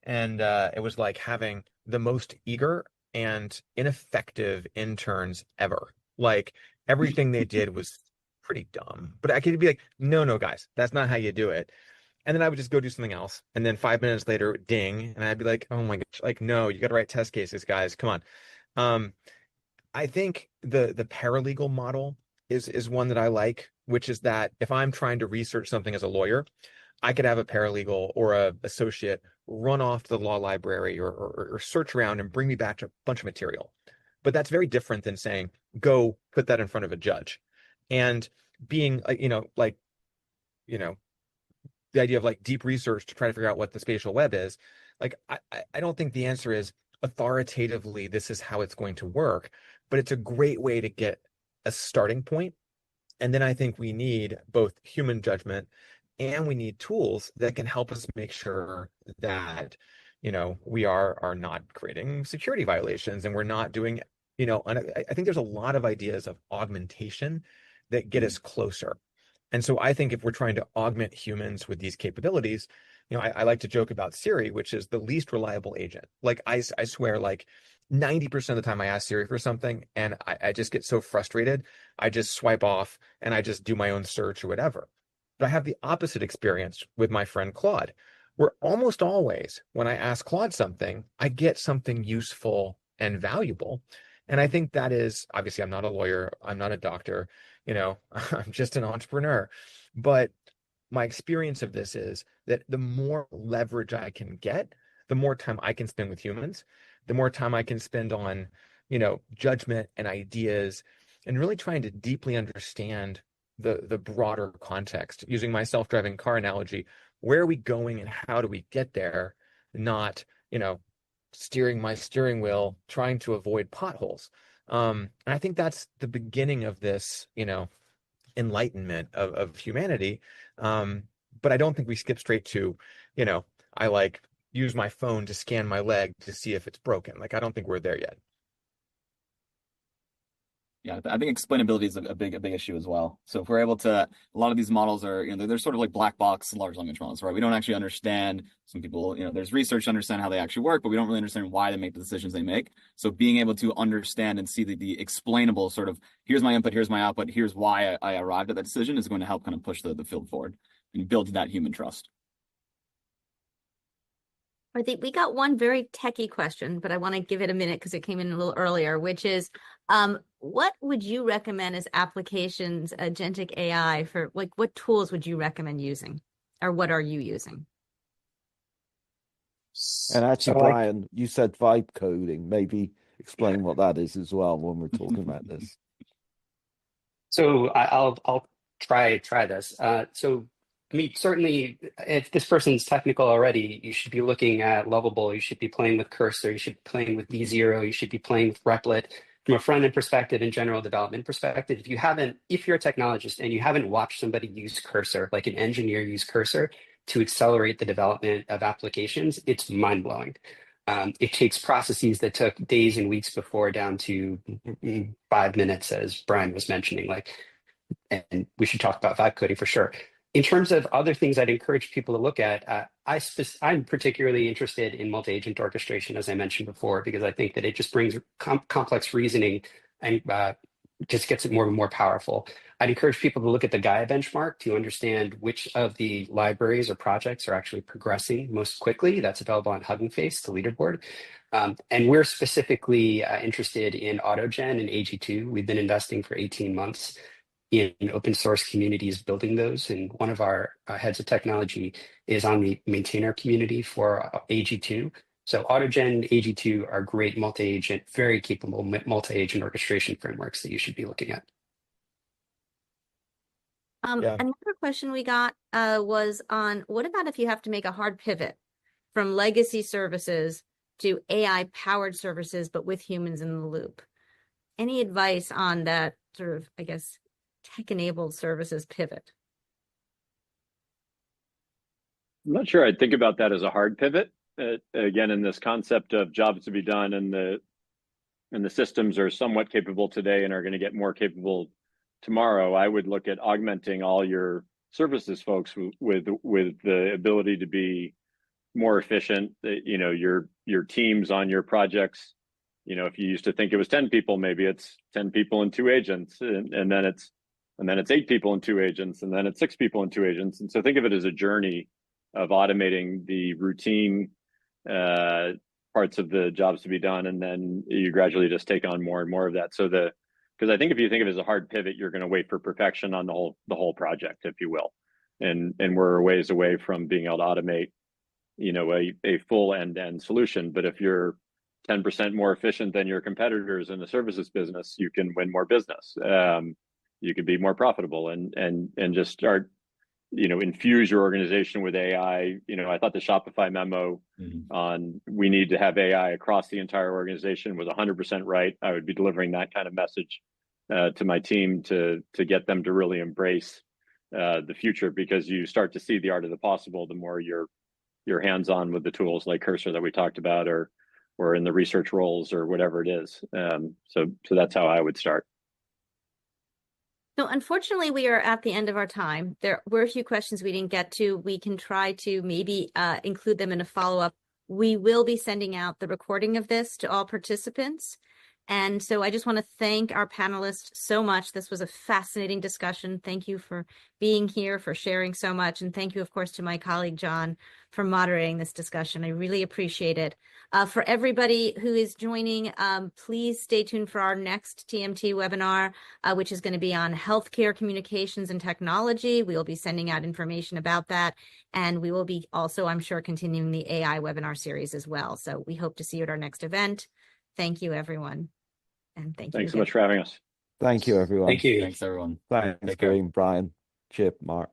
and it was like having the most eager and ineffective interns ever. Like everything they did was pretty dumb, but I could be like, no, guys, that's not how you do it. And then I would just go do something else. And then 5 minutes later, ding. And I'd be like, oh my gosh, like, no, you got to write test cases, guys. Come on. I think the paralegal model is one that I like, which is that if I'm trying to research something as a lawyer, I could have a paralegal or a associate run off to the law library or search around and bring me back a bunch of material. But that's very different than saying, go put that in front of a judge. And being, the idea of like deep research to try to figure out what the spatial web is, like I don't think the answer is authoritatively this is how it's going to work, but it's a great way to get a starting point. And then I think we need both human judgment and we need tools that can help us make sure that we are not creating security violations, and we're not doing I think there's a lot of ideas of augmentation that get us closer. And so I think if we're trying to augment humans with these capabilities, I like to joke about Siri, which is the least reliable agent. Like I swear, like 90% of the time I ask Siri for something and I just get so frustrated, I just swipe off and I just do my own search or whatever. But I have the opposite experience with my friend Claude, where almost always when I ask Claude something, I get something useful and valuable. And I think that is, obviously, I'm not a lawyer, I'm not a doctor, I'm just an entrepreneur. But my experience of this is that the more leverage I can get, the more time I can spend with humans, the more time I can spend on, judgment and ideas, and really trying to deeply understand the broader context. Using my self-driving car analogy, where are we going and how do we get there? not, steering my steering wheel, trying to avoid potholes. And I think that's the beginning of this, enlightenment of humanity. But I don't think we skip straight to, I like use my phone to scan my leg to see if it's broken. Like, I don't think we're there yet. Yeah, I think explainability is a big issue as well. So if we're able to, a lot of these models are, they're sort of like black box large language models, right? We don't actually understand. Some people, there's research to understand how they actually work, but we don't really understand why they make the decisions they make. So being able to understand and see the explainable sort of, here's my input, here's my output, here's why I arrived at that decision is going to help kind of push the field forward and build that human trust. I think we got one very techie question, but I want to give it a minute because it came in a little earlier, which is, what would you recommend as applications, agentic AI for, like, what tools would you recommend using, or what are you using? And actually, So Brian, you said vibe coding. Maybe explain what that is as well when we're talking about this. So I'll try this. So I mean, certainly, if this person's technical already, you should be looking at Lovable. You should be playing with Cursor. You should be playing with V0. You should be playing with Replit. From a front-end perspective and general development perspective, if you're a technologist and you haven't watched somebody use Cursor, like an engineer use Cursor to accelerate the development of applications, it's mind-blowing. It takes processes that took days and weeks before down to 5 minutes, as Brian was mentioning. And we should talk about vibe coding for sure. In terms of other things I'd encourage people to look at, I'm particularly interested in multi-agent orchestration, as I mentioned before, because I think that it just brings complex reasoning and just gets it more and more powerful. I'd encourage people to look at the Gaia benchmark to understand which of the libraries or projects are actually progressing most quickly. That's available on Hugging Face, the leaderboard. And we're specifically interested in AutoGen and AG2. We've been investing for 18 months in open source communities building those. And one of our heads of technology is on the maintainer community for AG2. So AutoGen and AG2 are great multi-agent, very capable multi-agent orchestration frameworks that you should be looking at. Yeah. Another question we got was on, what about if you have to make a hard pivot from legacy services to AI-powered services, but with humans in the loop? Any advice on that sort of, I guess, tech-enabled services pivot? I'm not sure I'd think about that as a hard pivot. Again, in this concept of jobs to be done, and the systems are somewhat capable today and are going to get more capable tomorrow, I would look at augmenting all your services folks with the ability to be more efficient. Your teams on your projects. If you used to think it was 10 people, maybe it's 10 people and 2 agents, and then it's 8 people and 2 agents, and then it's 6 people and 2 agents. And so think of it as a journey of automating the routine parts of the jobs to be done, and then you gradually just take on more and more of that. Because I think if you think of it as a hard pivot, you're going to wait for perfection on the whole project, if you will, and we're a ways away from being able to automate, a full end-to-end solution. But if you're 10% more efficient than your competitors in the services business, you can win more business. You can be more profitable and just start, infuse your organization with AI. I thought the Shopify memo on we need to have AI across the entire organization was 100% right. I would be delivering that kind of message to my team to get them to really embrace the future, because you start to see the art of the possible the more you're hands-on with the tools like Cursor that we talked about, or in the research roles or whatever it is. So that's how I would start. So unfortunately, we are at the end of our time. There were a few questions we didn't get to. We can try to maybe include them in a follow-up. We will be sending out the recording of this to all participants. And so I just want to thank our panelists so much. This was a fascinating discussion. Thank you for being here, for sharing so much. And thank you, of course, to my colleague, John, for moderating this discussion. I really appreciate it. For everybody who is joining, please stay tuned for our next TMT webinar, which is going to be on healthcare communications and technology. We will be sending out information about that. And we will be also, I'm sure, continuing the AI webinar series as well. So we hope to see you at our next event. Thank you, everyone. And thank you. Thanks so much for having us. Thank you, everyone. Thank you. Thanks, everyone. Thanks, Kerem, Brian, Chip, Mark.